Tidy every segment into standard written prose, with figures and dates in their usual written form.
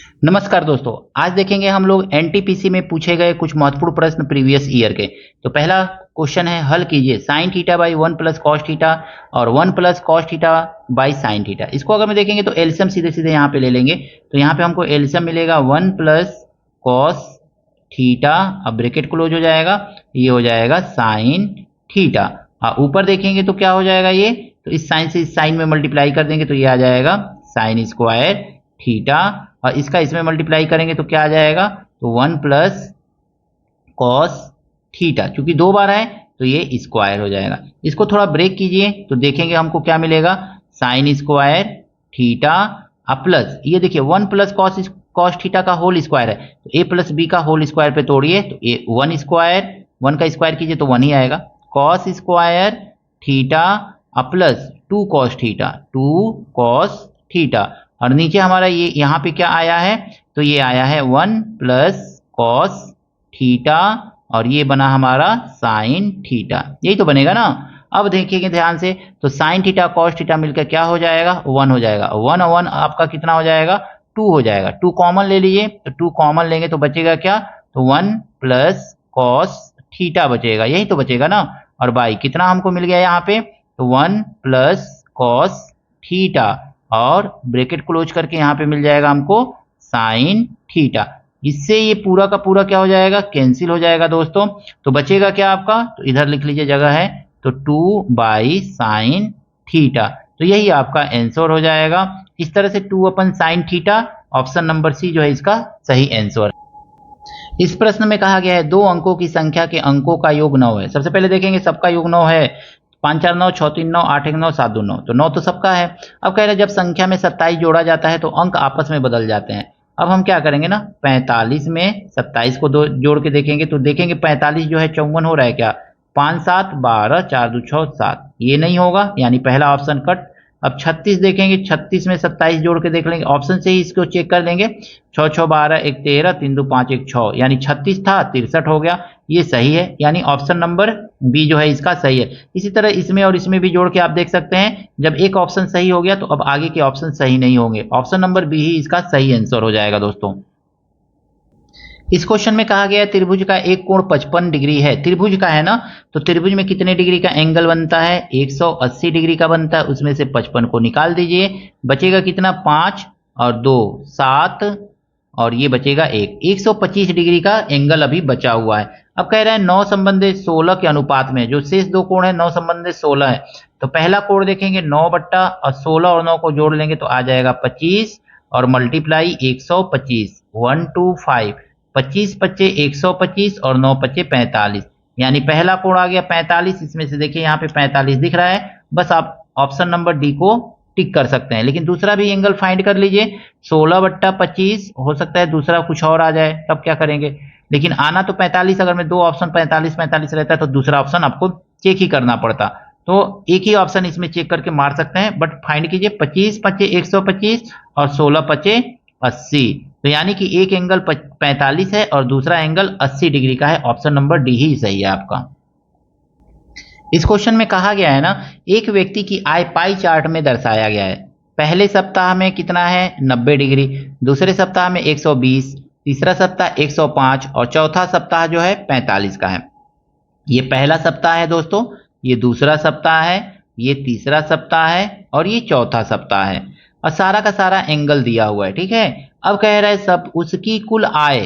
नमस्कार दोस्तों, आज देखेंगे हम लोग एनटीपीसी में पूछे गए कुछ महत्वपूर्ण प्रश्न प्रीवियस ईयर के। तो पहला क्वेश्चन है, हल कीजिए sine theta by 1 plus cos theta और 1 plus cos theta by sine theta. इसको अगर मैं देखेंगे तो एलसीएम सीधे सीधे यहाँ पे ले लेंगे। तो यहाँ पे हमको एलसीएम मिलेगा 1 प्लस कॉस थीटा, अब ब्रैकेट क्लोज हो जाएगा, ये हो जाएगा साइन थीटा। ऊपर देखेंगे तो क्या हो जाएगा, ये तो इस साइन से इस साइन में मल्टीप्लाई कर देंगे तो ये आ जाएगा साइन स्क्वायर थीटा, और इसका इसमें मल्टीप्लाई करेंगे तो क्या आ जाएगा, तो 1 प्लस कॉस थीटा, क्योंकि दो बार है तो ये स्क्वायर हो जाएगा। इसको थोड़ा ब्रेक कीजिए तो देखेंगे हमको क्या मिलेगा, साइन स्क्वायर थीटा प्लस ये देखिए 1 प्लस कॉस थीटा का होल स्क्वायर है, तो ए प्लस बी का होल स्क्वायर पे तोड़िए तो ए 1 स्क्वायर, 1 का स्क्वायर कीजिए तो 1 ही आएगा, cos square theta plus 2 cos theta, 2 cos theta, और नीचे हमारा ये यहाँ पे क्या आया है, तो ये आया है 1 प्लस कॉस थीटा और ये बना हमारा साइन थीटा, यही तो बनेगा ना। अब देखिएगा ध्यान से, तो साइन थीटा कॉस थीटा मिलकर क्या हो जाएगा, 1 हो जाएगा, 1 और 1 आपका कितना हो जाएगा, 2 हो जाएगा। 2 कॉमन ले लीजिए, तो 2 कॉमन लेंगे तो बचेगा क्या, तो 1 प्लस कॉस थीटा बचेगा, यही तो बचेगा ना। और बाई कितना हमको मिल गया यहाँ पे, तो 1 प्लस कॉस थीटा और ब्रैकेट क्लोज करके यहाँ पे मिल जाएगा हमको साइन थीटा। इससे ये पूरा का पूरा क्या हो जाएगा, कैंसिल हो जाएगा दोस्तों। तो बचेगा क्या आपका, तो इधर लिख लीजिए जगह है, तो 2 बाई साइन थीटा, तो यही आपका आंसर हो जाएगा। इस तरह से 2 अपन sine theta, option number C जो है इसका सही आंसर। इस प्रश्न में कहा गया है दो अंकों की संख्या के अंकों का योग 9 है। सबसे पहले देखेंगे सबका योग 9 है, 5 4 9, 6 3 9, 8 1 9, 7 2 9, तो 9 तो सबका है। अब कह रहे हैं जब संख्या में 27 जोड़ा जाता है तो अंक आपस में बदल जाते हैं। अब हम क्या करेंगे ना, 45 में 27 को दो जोड़ के देखेंगे तो देखेंगे 45 जो है 54 हो रहा है क्या, 5 7 12, 4 2 6 7, ये नहीं होगा, यानी पहला ऑप्शन कट। अब 36 देखेंगे, 36 में 27 जोड़ के देख लेंगे, ऑप्शन से ही इसको चेक कर लेंगे, 6 6 12 1 13, 3 2 5 1 6, यानी 36 था 63 हो गया, ये सही है, यानी ऑप्शन नंबर बी जो है इसका सही है। इसी तरह इसमें और इसमें भी जोड़ के आप देख सकते हैं, जब एक ऑप्शन सही हो गया तो अब आगे के ऑप्शन सही नहीं होंगे, ऑप्शन नंबर बी ही इसका सही आंसर हो जाएगा दोस्तों। इस क्वेश्चन में कहा गया है त्रिभुज का एक कोण 55 डिग्री है, त्रिभुज का है ना, तो त्रिभुज में कितने डिग्री का एंगल बनता है, 180 डिग्री का बनता है, उसमें से 55 को निकाल दीजिए, बचेगा कितना, 5 और 2 7, और ये बचेगा 1, 125 डिग्री का एंगल अभी बचा हुआ है। अब कह रहे हैं 9 संबंधित 16 के अनुपात में, जो शेष दो कोण है 9 संबंधित 16 है, तो पहला कोण देखेंगे 9 बट्टा और 16 और 9 को जोड़ लेंगे तो आ जाएगा 25 और मल्टीप्लाई 125, 1 2 5, 25 पच्चे 125 और 9 पच्चे 45, यानी पहला कोण आ गया 45, इसमें से देखिए यहाँ पे 45 दिख रहा है, बस आप ऑप्शन नंबर डी को टिक कर सकते हैं। लेकिन दूसरा भी एंगल फाइंड कर लीजिए, 16 बट्टा 25, हो सकता है दूसरा कुछ और आ जाए, तब क्या करेंगे, लेकिन आना तो 45, अगर मैं दो ऑप्शन 45 45 रहता है तो दूसरा ऑप्शन आपको चेक ही करना पड़ता, तो एक ही ऑप्शन इसमें चेक करके मार सकते हैं, बट फाइंड कीजिए 25 पच्चे 125 और 16 पच्चे 80, तो यानी कि एक एंगल 45 है और दूसरा एंगल 80 डिग्री का है, ऑप्शन नंबर डी ही सही है आपका। इस क्वेश्चन में कहा गया है ना, एक व्यक्ति की आय पाई चार्ट में दर्शाया गया है, पहले सप्ताह में कितना है 90 डिग्री, दूसरे सप्ताह में 120, तीसरा सप्ताह 105 और चौथा सप्ताह जो है 45 का है। ये पहला सप्ताह है दोस्तों, ये दूसरा सप्ताह है, ये तीसरा सप्ताह है और ये चौथा सप्ताह है, और सारा का सारा एंगल दिया हुआ है, ठीक है। अब कह रहा है सब उसकी कुल आय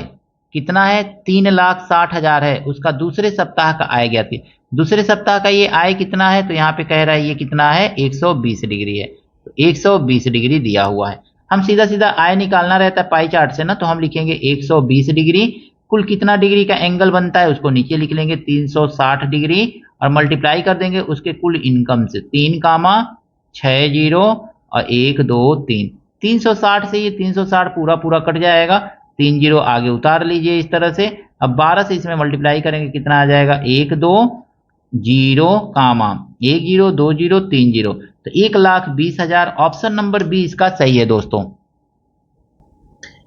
कितना है, 3,60,000 है, उसका दूसरे सप्ताह का आय ज्ञात कीजिए। दूसरे सप्ताह का ये आय कितना है, तो यहाँ पे कह रहा है ये कितना है 120 डिग्री है, तो 120 डिग्री दिया हुआ है। हम सीधा सीधा आय निकालना रहता है पाई चार्ट से ना, तो हम लिखेंगे 120 डिग्री, कुल कितना डिग्री का एंगल बनता है उसको नीचे लिख लेंगे 360 डिग्री, और मल्टीप्लाई कर देंगे उसके कुल इनकम से, 3 कामा 6 जीरो और 1 2 3, 360 से ये 360 पूरा पूरा कट जाएगा, 3 जीरो आगे उतार लीजिए इस तरह से। अब 12 से इसमें मल्टीप्लाई करेंगे कितना आ जाएगा, 1 2 zero comma 1 zero 2 zero 3 zero, तो 1,20,000, ऑप्शन नंबर बी इसका सही है दोस्तों।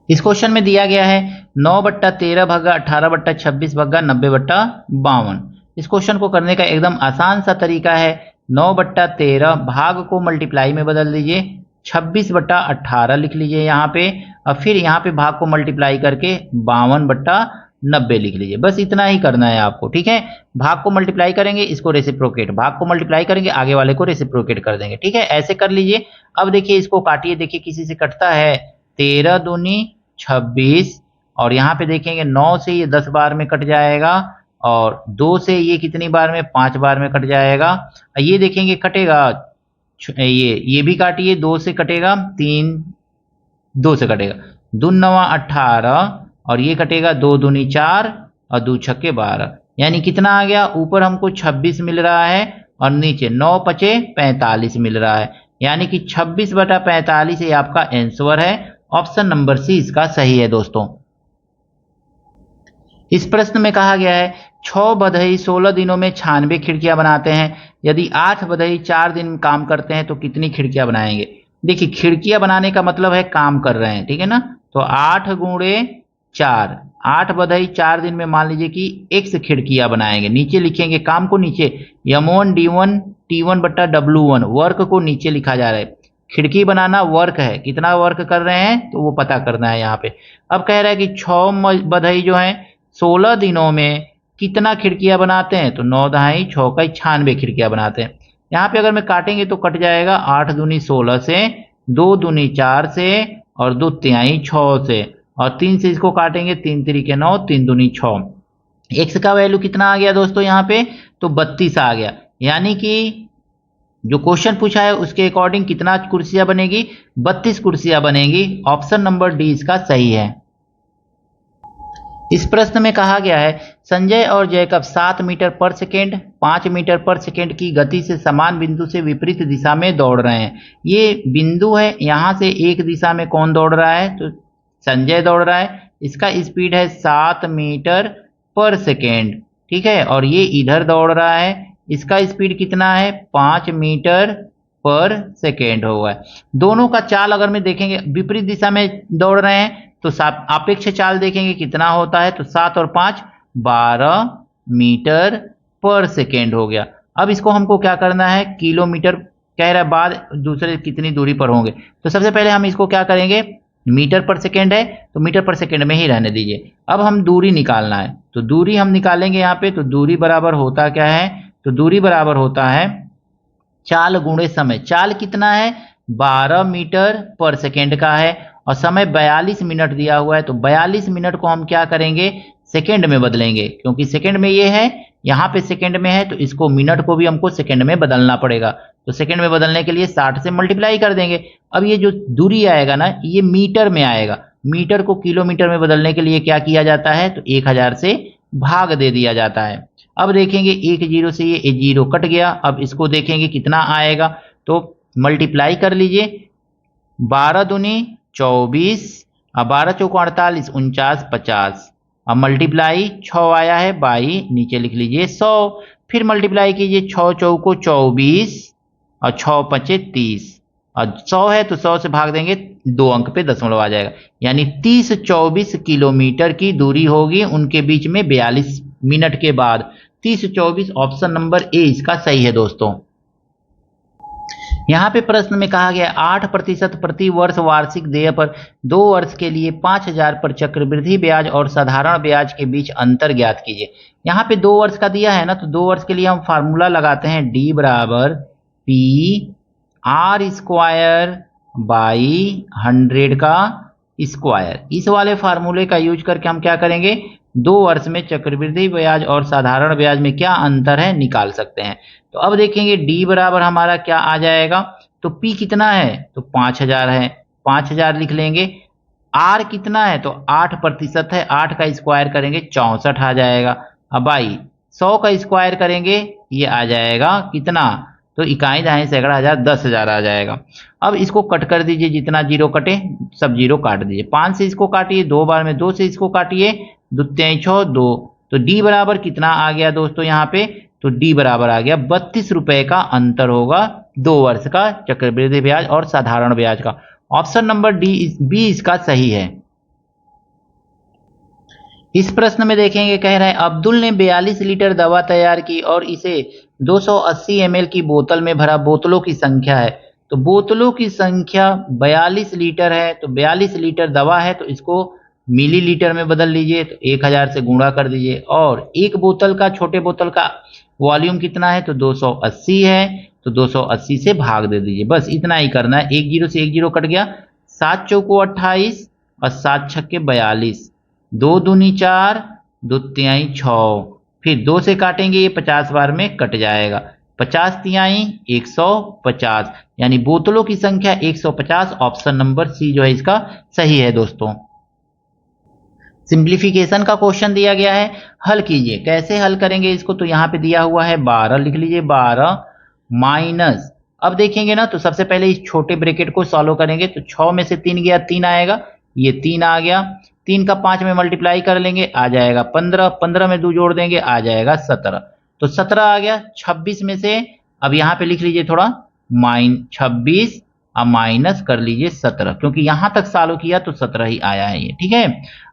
इस क्वेश्चन में दिया गया है 9 बट्टा 13 भग्गा 18 बट्टा 26 भग्गा 90 बट्टा 52। इस क्वेश्चन को करने का एकदम आसान सा तरीका है, 9 बट्टा 13 भाग को मल्टीप्लाई में बदल दीजिए, 26 बट्टा 18 लिख लीजिए यहाँ पे, अब फिर यहाँ पे भाग को मल्टीप्लाई करके 52/90 लिख लीजिए। बस इतना ही करना है आपको, ठीक है। भाग को मल्टीप्लाई करेंगे, इसको रेसिप्रोकेट, भाग को मल्टीप्लाई करेंगे, आगे वाले को रेसिप्रोकेट कर देंगे, ठीक है। ऐसे कर लीजिए। अब देखिए इसको काटिए, देखिए किसी से कटता है 13 दूनी 26, और यहाँ पे देखेंगे 9 से ये 10 बार में कट जाएगा, और 2 से ये कितनी बार में, 5 बार में कट जाएगा। ये देखेंगे कटेगा, ये भी काटिए, 2 से कटेगा, 3 2 से कटेगा, 2 9 18, और ये कटेगा 2 दूनी 4 और 2 छक्के 12, यानी कितना आ गया, ऊपर हमको 26 मिल रहा है और नीचे 9 पचे 45 मिल रहा है, यानी कि 26/45 ये आपका आंसर है। ऑप्शन नंबर सी इसका सही है दोस्तों। इस प्रश्न में कहा गया है 6 बधई 16 दिनों में 96 खिड़कियां बनाते हैं, यदि 8 बधई 4 दिन काम करते हैं तो कितनी खिड़कियां बनाएंगे। देखिए खिड़कियां बनाने का मतलब है काम कर रहे हैं, ठीक है ना। तो 8 गुणे 4, 8 बधई 4 दिन में मान लीजिए कि x खिड़कियां बनाएंगे। नीचे लिखेंगे काम को, नीचे m1 d1 t1/w1, वर्क को नीचे लिखा जा रहा है। खिड़की बनाना वर्क है, कितना वर्क कर रहे हैं तो वो पता करना है यहाँ पे। अब कह रहा है कि 6 बधई जो है 16 दिनों में कितना खिड़कियां बनाते हैं, तो 9 दहाई 6 का 96 खिड़कियां बनाते हैं। यहाँ पे अगर मैं काटेंगे तो कट जाएगा 8 दूनी 16 से, 2 दूनी 4 से, और 2 तिहाई 6 से, और 3 से इसको काटेंगे, 3 3 9, 3 दूनी 6। एक्स का वैल्यू कितना आ गया दोस्तों यहाँ पे, तो 32 आ गया। यानी कि जो क्वेश्चन पूछा है उसके अकॉर्डिंग कितना कुर्सियां बनेगी, 32 कुर्सियां बनेगी। ऑप्शन नंबर डी इसका सही है। इस प्रश्न में कहा गया है संजय और जैकब 7 मीटर पर सेकेंड 5 मीटर पर सेकेंड की गति से समान बिंदु से विपरीत दिशा में दौड़ रहे हैं। ये बिंदु है, यहां से एक दिशा में कौन दौड़ रहा है, तो संजय दौड़ रहा है। इसका स्पीड है 7 मीटर पर सेकेंड, ठीक है, और ये इधर दौड़ रहा है, इसका स्पीड कितना है, 5 मीटर पर सेकेंड होगा। दोनों का चाल अगर में देखेंगे, विपरीत दिशा में दौड़ रहे हैं तो सापेक्ष चाल देखेंगे कितना होता है, तो 7 और 5 12 मीटर पर सेकेंड हो गया। अब इसको हमको क्या करना है, किलोमीटर कह रहा है, बाद दूसरे कितनी दूरी पर होंगे, तो सबसे पहले हम इसको क्या करेंगे, मीटर पर सेकेंड है तो मीटर पर सेकेंड में ही रहने दीजिए। अब हम दूरी निकालना है, तो दूरी हम निकालेंगे यहाँ पे, तो दूरी बराबर होता क्या है, तो दूरी बराबर होता है चाल गुणे समय। चाल कितना है, 12 मीटर पर सेकेंड का है, और समय 42 मिनट दिया हुआ है, तो 42 मिनट को हम क्या करेंगे, सेकेंड में बदलेंगे, क्योंकि सेकेंड में ये है, यहाँ पे सेकेंड में है, तो इसको मिनट को भी हमको सेकेंड में बदलना पड़ेगा। तो सेकेंड में बदलने के लिए 60 से मल्टीप्लाई कर देंगे। अब ये जो दूरी आएगा ना, ये मीटर में आएगा, मीटर को किलोमीटर में बदलने के लिए क्या किया जाता है, तो 1000 से भाग दे दिया जाता है। अब देखेंगे 1 0 से ये 0 कट गया। अब इसको देखेंगे कितना आएगा, तो मल्टीप्लाई कर लीजिए, 12 दूनी 24, अब 12 चौको 48, 49 50, अब मल्टीप्लाई 6 आया है 22, नीचे लिख लीजिए 100, फिर मल्टीप्लाई कीजिए 6 चौको 24 और 6 पचे 30, और 100 है तो 100 से भाग देंगे, 2 अंक पे दशमलव आ जाएगा, यानी 30-24 किलोमीटर की दूरी होगी उनके बीच में 42 मिनट के बाद। 30-24 ऑप्शन नंबर ए इसका सही है दोस्तों। यहाँ पे प्रश्न में कहा गया 8% प्रति वर्ष वार्षिक देय पर 2 वर्ष के लिए 5000 पर चक्रवृद्धि ब्याज और साधारण ब्याज के बीच अंतर ज्ञात कीजिए। यहाँ पे 2 वर्ष का दिया है ना, तो 2 वर्ष के लिए हम फार्मूला लगाते हैं, डी बराबर पी आर स्क्वायर बाई 100 का स्क्वायर। इस वाले फार्मूले का यूज करके हम क्या करेंगे, 2 वर्ष में चक्रवृद्धि ब्याज और साधारण ब्याज में क्या अंतर है निकाल सकते हैं। तो अब देखेंगे डी बराबर हमारा क्या आ जाएगा, तो पी कितना है, तो 5000 है, 5000 लिख लेंगे। आर कितना है, तो 8% है, 8 का स्क्वायर करेंगे 64 आ जाएगा। अब आई 100 का स्क्वायर करेंगे, ये आ जाएगा कितना, तो इकाई दहाई सैकड़ा हजार 10,000 आ जाएगा। अब इसको कट कर दीजिए, जितना जीरो कटे सब जीरो काट दीजिए। 5 से इसको काटिए, 2 बार में 2 से इसको काटिए, 2 3 6 2, तो डी बराबर कितना आ गया दोस्तों यहाँ पे, तो डी बराबर आ गया 32 रुपए का अंतर होगा 2 वर्ष का चक्रवृद्धि ब्याज और साधारण ब्याज का। ऑप्शन नंबर बी इसका सही है। इस प्रश्न में देखेंगे, कह रहे हैं अब्दुल ने 42 लीटर दवा तैयार की और इसे 280 ml की बोतल में भरा, बोतलों की संख्या है, तो बोतलों की संख्या 42 लीटर है, तो 42 लीटर दवा है तो इसको मिलीलीटर में बदल लीजिए, तो 1000 से गुणा कर दीजिए। और एक बोतल का, छोटे बोतल का वॉल्यूम कितना है, तो 280 है, तो 280 से भाग दे दीजिए। बस इतना ही करना है। एक जीरो से एक जीरो कट गया, 7 चौको 28 और 7 छक्के 42, 2 दूनी 4, 2 तिहाई 6, फिर 2 से काटेंगे, ये 50 बार में कट जाएगा, 50 तिहाई 150, यानी बोतलों की संख्या 150। ऑप्शन नंबर सी जो है इसका सही है दोस्तों। सिंप्लीफिकेशन का क्वेश्चन दिया गया है, हल कीजिए। कैसे हल करेंगे इसको, तो यहाँ पे दिया हुआ है 12, लिख लीजिए 12 माइनस, अब देखेंगे ना तो सबसे पहले इस छोटे ब्रैकेट को सॉल्व करेंगे, तो 6 में से 3 गया 3 आएगा, ये 3 आ गया, 3 का 5 में मल्टीप्लाई कर लेंगे आ जाएगा 15, 15 में 2 जोड़ देंगे आ जाएगा 17, तो 17 आ गया। 26 में से अब यहाँ पे लिख लीजिए थोड़ा -26 अब माइनस कर लीजिए 17, क्योंकि यहां तक सॉल्व किया तो 17 ही आया है ये, ठीक है।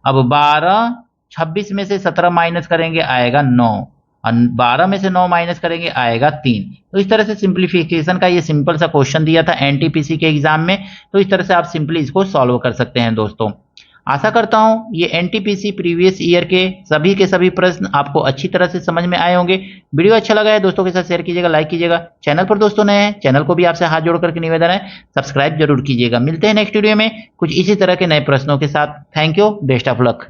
अब 12, 26 में से 17 माइनस करेंगे आएगा 9, और 12 में से 9 माइनस करेंगे आएगा 3। तो इस तरह से सिंप्लीफिकेशन का ये सिंपल सा क्वेश्चन दिया था एनटीपीसी के एग्जाम में, तो इस तरह से आप सिंपली इसको सॉल्व कर सकते हैं दोस्तों। आशा करता हूं ये एनटीपीसी प्रीवियस ईयर के सभी प्रश्न आपको अच्छी तरह से समझ में आए होंगे। वीडियो अच्छा लगा है दोस्तों के साथ शेयर कीजिएगा, लाइक कीजिएगा। चैनल पर दोस्तों नए हैं, चैनल को भी आपसे हाथ जोड़ करके निवेदन है सब्सक्राइब जरूर कीजिएगा। मिलते हैं नेक्स्ट वीडियो में कुछ इसी तरह के नए प्रश्नों के साथ। Thank you, best of luck.